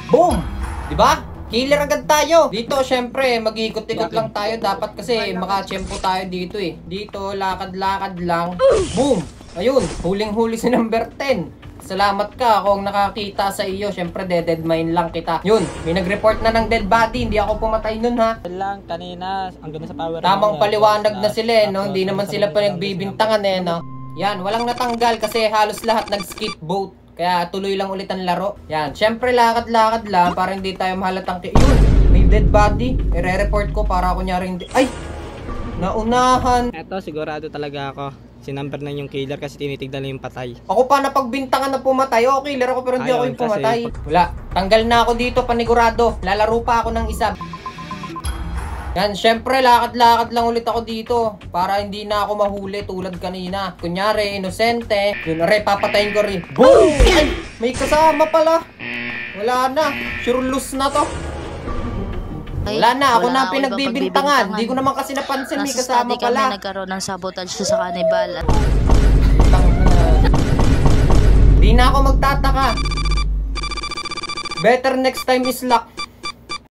Boom! Diba? Killer agad tayo. Dito, syempre, mag-iikot-ikot lang tayo. Dapat kasi makachempo tayo dito eh. Dito, lakad-lakad lang. Boom! Ayun, huling-huli si number 10. Salamat ka kung nakakita sa iyo. Syempre, dead mine lang kita. Yun, may nag-report na ng dead body. Hindi ako pumatay nun ha. Lang kanina, ang ganda sa power. Tamang paliwanag na sila eh, no? Hindi naman sila pa nagbibintangan eh, no? Yan, walang natanggal kasi halos lahat nag-skip vote. Kaya tuloy lang ulit ang laro. Yan, syempre lakad-lakad lang para hindi tayo mahalatang yun, may dead body. I-report ko para kunyari hindi. Ay! Naunahan. Eto, sigurado talaga ako. Sinumber na yung killer kasi tinitignan na yung patay. Ako pa napagbintangan na pumatay. O, killer ako pero hindi ako yung pumatay. Wala. Tanggal na ako dito, panigurado. Lalaro pa ako ng isa. Yan, syempre, lakad-lakad lang ulit ako dito. Para hindi na ako mahuli tulad kanina. Kunyari, inosente. Yun, aray, papatayin ko rin. Boom! Ay, may kasama pala. Wala na. Sure lose na to. Wala na, ako na pinagbibintangan. Hindi ko naman kasi napansin, may kasama pala. Kami nagkaroon ng sabotage sa kanibal. Di na ako magtataka. Better next time is luck.